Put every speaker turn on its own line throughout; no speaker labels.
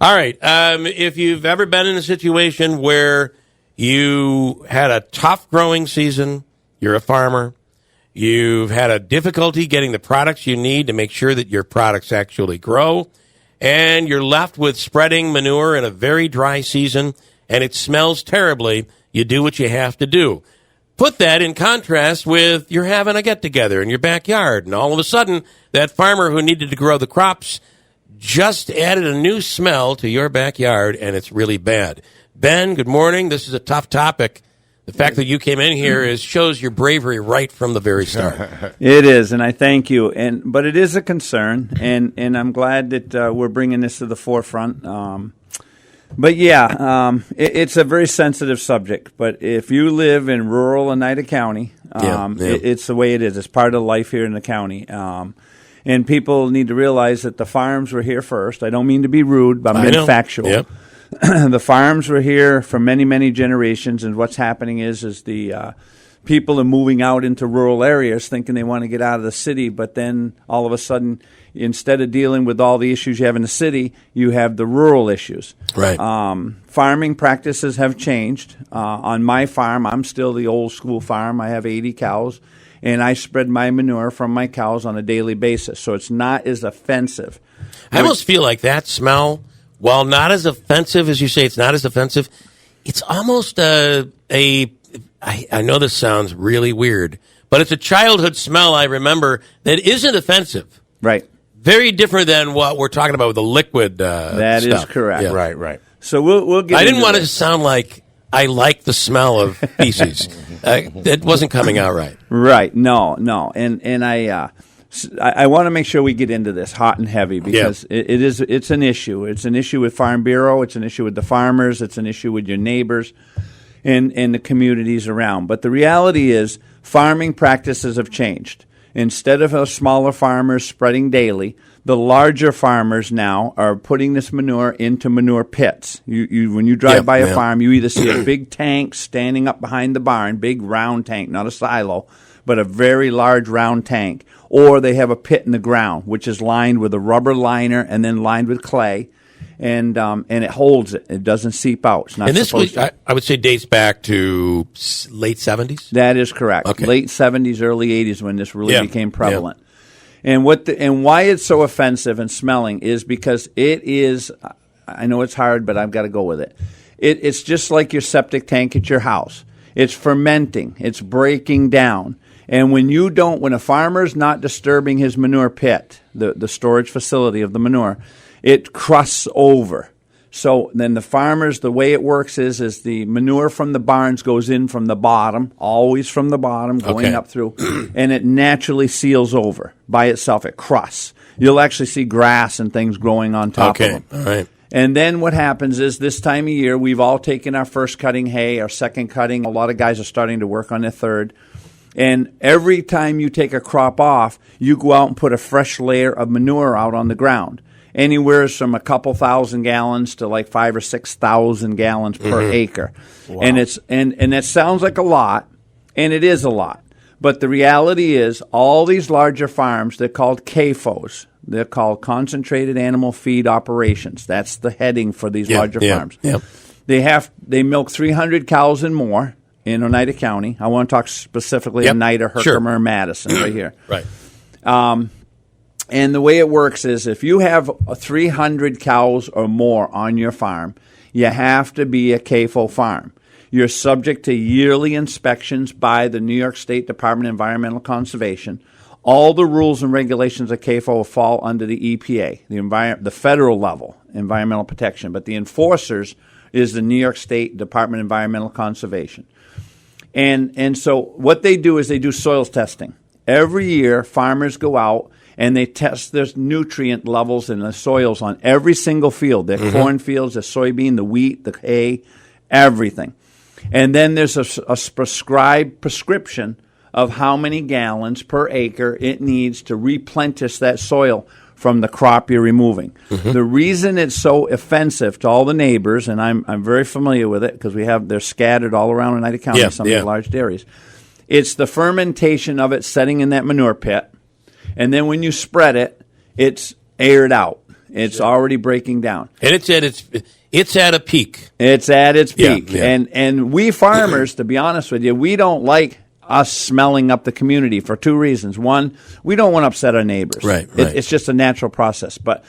All right. If you've ever been in a situation where you had a tough growing season, you're a farmer, you've had a difficulty getting the products you need to make sure that your products actually grow, and you're left with spreading manure in a very dry season, and it smells terribly, you do what you have to do. Put that in contrast with you're having a get-together in your backyard, and all of a sudden, that farmer who needed to grow the crops just added a new smell to your backyard, and it's really bad. Ben, good morning. This is a tough topic. The fact that you came in here shows your bravery right from the very start.
It is, and I thank you. But it is a concern, and I'm glad that we're bringing this to the forefront. It's a very sensitive subject. But if you live in rural Oneida County, it's the way it is. It's part of life here in the county. And people need to realize that the farms were here first. I don't mean to be rude, but I'm being factual. Yep. The farms were here for many, many generations, and what's happening is the people are moving out into rural areas thinking they want to get out of the city, but then all of a sudden, instead of dealing with all the issues you have in the city, you have the rural issues.
Right.
Farming practices have changed. On my farm, I'm still the old school farm. I have 80 cows, and I spread my manure from my cows on a daily basis, so it's not as offensive.
I almost feel like that smell, while not as offensive as you say, it's not as offensive. It's almost I know this sounds really weird, but it's a childhood smell I remember that isn't offensive.
Right.
Very different than what we're talking about with the liquid
That
stuff.
is correct.
Yeah.
Right.
So we'll get.
I didn't want it to sound like I like the smell of feces. It wasn't coming out right.
Right. No. And I want to make sure we get into this hot and heavy because it's an issue. It's an issue with Farm Bureau. It's an issue with the farmers. It's an issue with your neighbors and the communities around. But the reality is farming practices have changed. Instead of smaller farmers spreading daily, the larger farmers now are putting this manure into manure pits. When you drive by a farm, you either see a big tank standing up behind the barn, big round tank, not a silo, but a very large round tank, or they have a pit in the ground, which is lined with a rubber liner and then lined with clay, and it holds it. It doesn't seep out. It's not
and this,
supposed to.
I would say, dates back to late 70s?
That is correct. Okay. Late 70s, early 80s when this really became prevalent. And why it's so offensive and smelling is because it is, I know it's hard, but I've got to go with it. It's just like your septic tank at your house. It's fermenting. It's breaking down. And when a farmer's not disturbing his manure pit, the storage facility of the manure, it crusts over. So then the farmers, the way it works is the manure from the barns goes in from the bottom, always from the bottom, going up through, and it naturally seals over by itself. It crusts. You'll actually see grass and things growing on top of them.
All right.
And then what happens is this time of year, we've all taken our first cutting hay, our second cutting. A lot of guys are starting to work on their third. And every time you take a crop off, you go out and put a fresh layer of manure out on the ground. Anywhere from a couple thousand gallons to like 5,000 or 6,000 gallons per acre. Wow. And that sounds like a lot, and it is a lot. But the reality is all these larger farms, they're called CAFOs. They're called Concentrated Animal Feed Operations. That's the heading for these larger farms.
Yep.
They milk 300 cows and more in Oneida County. I want to talk specifically Oneida, Herkimer, Madison, right here.
Right.
And the way it works is if you have 300 cows or more on your farm, you have to be a CAFO farm. You're subject to yearly inspections by the New York State Department of Environmental Conservation. All the rules and regulations of CAFO fall under the EPA, the federal level, environmental protection. But the enforcers is the New York State Department of Environmental Conservation. And so what they do is they do soils testing. Every year, farmers go out and they test their nutrient levels in the soils on every single field, their cornfields, the soybean, the wheat, the hay, everything. And then there's a prescribed prescription of how many gallons per acre it needs to replenish that soil from the crop you're removing. The reason it's so offensive to all the neighbors, and I'm very familiar with it because they're scattered all around Oneida County, some of the large dairies, it's the fermentation of it setting in that manure pit. And then when you spread it, it's aired out. It's already breaking down.
And it's at a peak.
It's at its peak.
Yeah.
And we farmers, to be honest with you, we don't like us smelling up the community for two reasons. One, we don't want to upset our neighbors.
Right.
It's just a natural process. But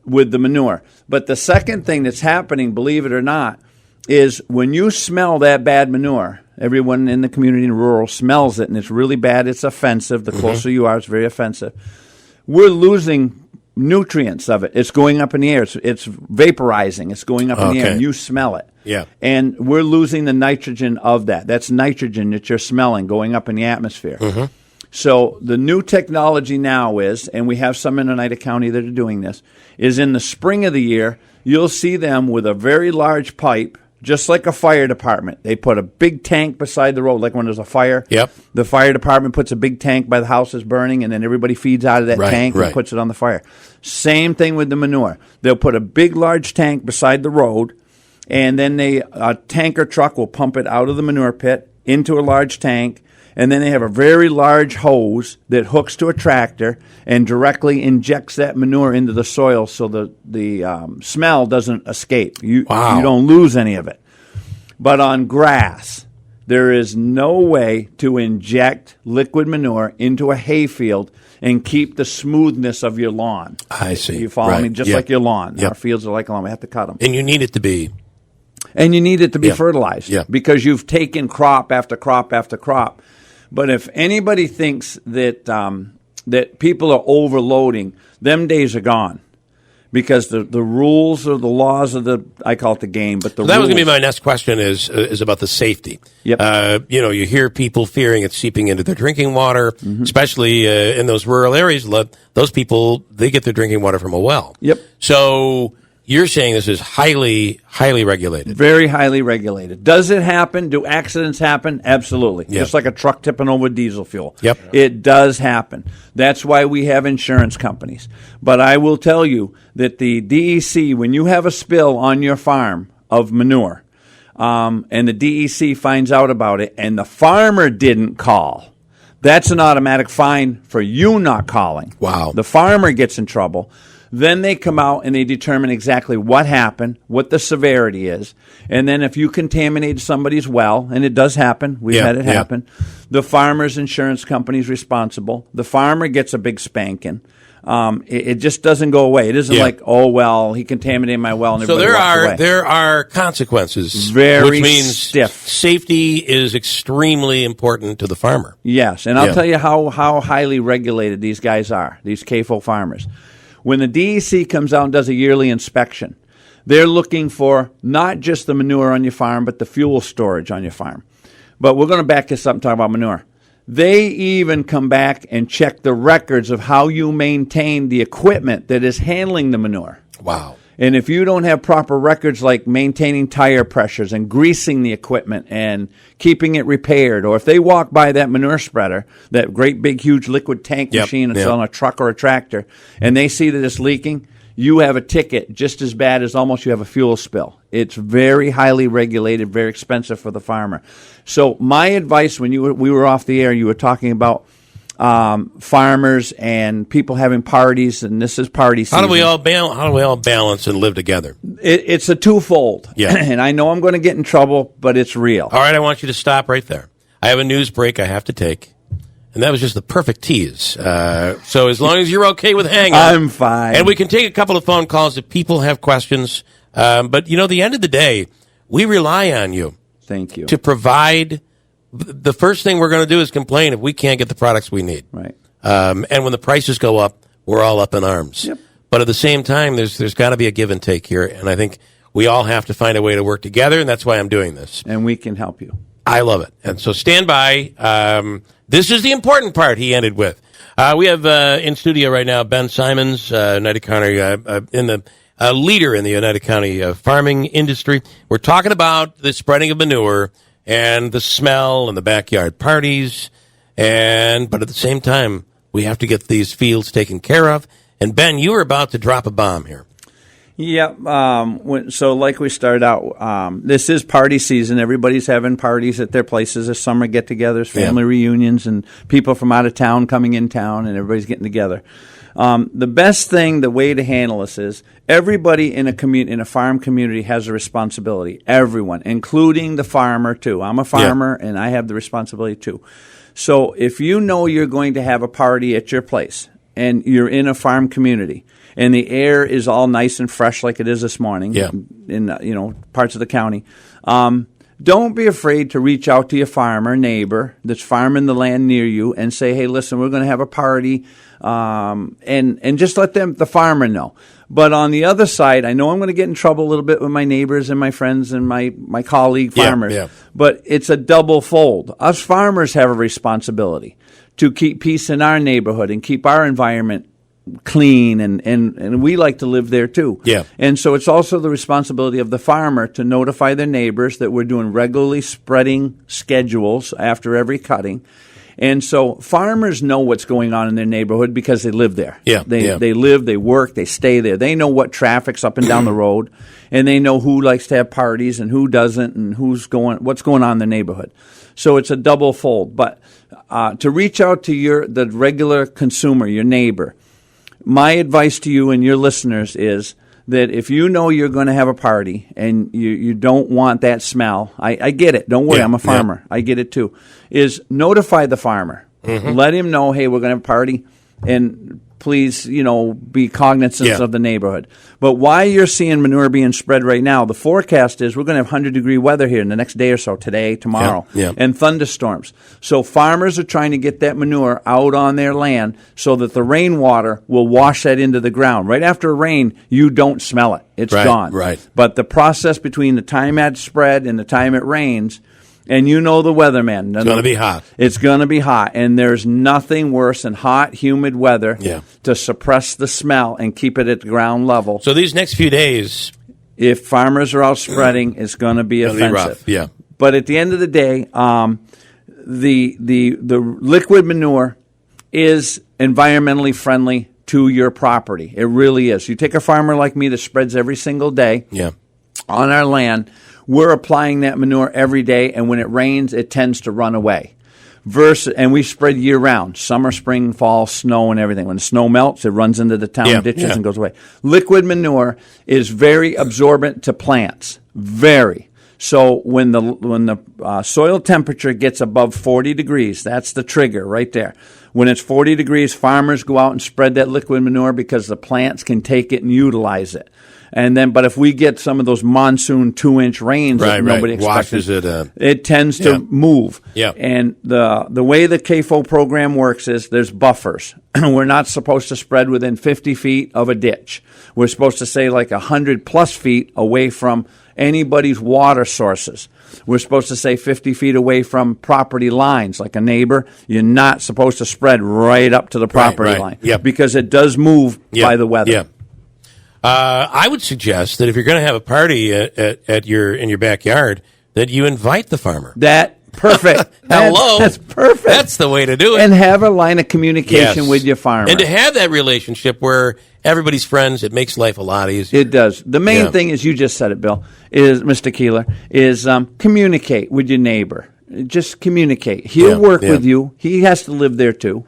with the manure. But the second thing that's happening, believe it or not, is when you smell that bad manure, everyone in the community in rural smells it, and it's really bad. It's offensive. The closer you are, it's very offensive. We're losing nutrients of it. It's going up in the air. It's vaporizing. It's going up in the air, and you smell it.
Yeah.
And we're losing the nitrogen of that. That's nitrogen that you're smelling going up in the atmosphere. So the new technology now is, and we have some in Oneida County that are doing this, is in the spring of the year, you'll see them with a very large pipe, just like a fire department. They put a big tank beside the road, like when there's a fire.
Yep.
The fire department puts a big tank by the house is burning, and then everybody feeds out of that tank and puts it on the fire. Same thing with the manure. They'll put a big, large tank beside the road, and then a tanker truck will pump it out of the manure pit into a large tank, and then they have a very large hose that hooks to a tractor and directly injects that manure into the soil so the smell doesn't escape. You don't lose any of it. But on grass, there is no way to inject liquid manure into a hayfield and keep the smoothness of your lawn.
I see.
You follow me? Just like your lawn. Our fields are like a lawn. We have to cut them.
And you need it to be.
And you need it to be fertilized because you've taken crop after crop after crop. But if anybody thinks that that people are overloading, them days are gone. Because the rules or the laws of I call it the game, but the rules.
That was going to be my next question is about the safety.
Yep.
You hear people fearing it's seeping into their drinking water, especially in those rural areas. Those people, they get their drinking water from a well.
Yep.
So you're saying this is highly, highly regulated.
Very highly regulated. Does it happen? Do accidents happen? Absolutely.
Yep.
Just like a truck tipping over diesel fuel.
Yep.
It does happen. That's why we have insurance companies. But I will tell you that the DEC, when you have a spill on your farm of manure, and the DEC finds out about it, and the farmer didn't call, that's an automatic fine for you not calling.
Wow.
The farmer gets in trouble. Then they come out and they determine exactly what happened, what the severity is. And then if you contaminate somebody's well, and it does happen, we've had it happen, the farmer's insurance company is responsible. The farmer gets a big spanking. It just doesn't go away. It isn't like, oh, well, he contaminated my well and everybody walked away.
There are consequences,
Very
which means
stiff.
Safety is extremely important to the farmer.
Yes, and I'll tell you how highly regulated these guys are, these CAFO farmers. When the DEC comes out and does a yearly inspection, they're looking for not just the manure on your farm, but the fuel storage on your farm. But we're going to back this up and talk about manure. They even come back and check the records of how you maintain the equipment that is handling the manure.
Wow.
And if you don't have proper records like maintaining tire pressures and greasing the equipment and keeping it repaired, or if they walk by that manure spreader, that great big huge liquid tank machine that's on a truck or a tractor, and they see that it's leaking, you have a ticket just as bad as almost you have a fuel spill. It's very highly regulated, very expensive for the farmer. So my advice when we were off the air, you were talking about farmers and people having parties, and this is party season.
How do we all balance and live together?
It's a twofold. Yeah. And I know I'm going to get in trouble, but it's real.
All right, I want you to stop right there. I have a news break I have to take, and that was just the perfect tease. So as long as you're okay with hanging,
I'm fine.
And we can take a couple of phone calls if people have questions. But the end of the day, we rely on you.
Thank you.
To provide. The first thing we're going to do is complain if we can't get the products we need.
Right.
And when the prices go up, we're all up in arms.
Yep.
But at the same time, there's got to be a give and take here, and I think we all have to find a way to work together, and that's why I'm doing this.
And we can help you.
I love it. And so stand by. This is the important part, he ended with. We have in studio right now Ben Simons, Oneida County, in the leader in the Oneida County farming industry. We're talking about the spreading of manure and the smell and the backyard parties, but at the same time, we have to get these fields taken care of. And Ben, you were about to drop a bomb here.
Yep. So like we started out, this is party season. Everybody's having parties at their places. There's summer get-togethers, family reunions, and people from out of town coming in town, and everybody's getting together. The best thing, the way to handle this is everybody in a farm community has a responsibility. Everyone, including the farmer too. I'm a farmer and I have the responsibility too. So if you know you're going to have a party at your place and you're in a farm community and the air is all nice and fresh like it is this morning in parts of the county, don't be afraid to reach out to your farmer neighbor that's farming the land near you and say, hey, listen, we're going to have a party, and just let the farmer know. But on the other side, I know I'm going to get in trouble a little bit with my neighbors and my friends and my colleague farmers, but it's a double fold. Us farmers have a responsibility to keep peace in our neighborhood and keep our environment clean, and we like to live there too. Yeah. And so it's also the responsibility of the farmer to notify their neighbors that we're doing regularly spreading schedules after every cutting. And so farmers know what's going on in their neighborhood because they live there. They live, they work, they stay there. They know what traffic's up and down the road, and they know who likes to have parties and who doesn't, and what's going on in their neighborhood. So it's a double fold. But to reach out to the regular consumer, your neighbor, my advice to you and your listeners is that if you know you're going to have a party and you don't want that smell, I get it. Don't worry, I'm a farmer. I get it too. Is notify the farmer. Let him know, hey, we're going to have a party, and please, be cognizant of the neighborhood. But while you're seeing manure being spread right now, the forecast is we're going to have 100-degree weather here in the next day or so, today, tomorrow, and thunderstorms. So farmers are trying to get that manure out on their land so that the rainwater will wash that into the ground. Right after rain, you don't smell it. It's gone. Right. But the process between the time it's spread and the time it rains, and the weatherman. It's going to be hot. It's going to be hot, and there's nothing worse than hot, humid weather to suppress the smell and keep it at the ground level.
So these next few days,
if farmers are out spreading, it's going to be offensive.
Be rough.
But at the end of the day, the liquid manure is environmentally friendly to your property. It really is. You take a farmer like me that spreads every single day on our land. We're applying that manure every day, and when it rains, it tends to run away. And we spread year-round, summer, spring, fall, snow, and everything. When the snow melts, it runs into the town ditches and goes away. Liquid manure is very absorbent to plants, very. So when the soil temperature gets above 40 degrees, that's the trigger right there. When it's 40 degrees, farmers go out and spread that liquid manure because the plants can take it and utilize it. But if we get some of those monsoon 2-inch rains that nobody expects, it tends to move. And the way the CAFO program works is there's buffers. We're not supposed to spread within 50 feet of a ditch. We're supposed to say like 100+ feet away from anybody's water sources. We're supposed to say 50 feet away from property lines, like a neighbor. You're not supposed to spread right up to the property line because it does move by the weather.
I would suggest that if you're going to have a party in your backyard, that you invite the farmer.
Perfect.
Hello.
That's perfect.
That's the way to do it.
And have a line of communication with your farmer.
And to have that relationship where everybody's friends, it makes life a lot easier.
It does. The main thing is, you just said it, Bill, is Mr. Keeler, is communicate with your neighbor. Just communicate. He'll work with you. He has to live there too.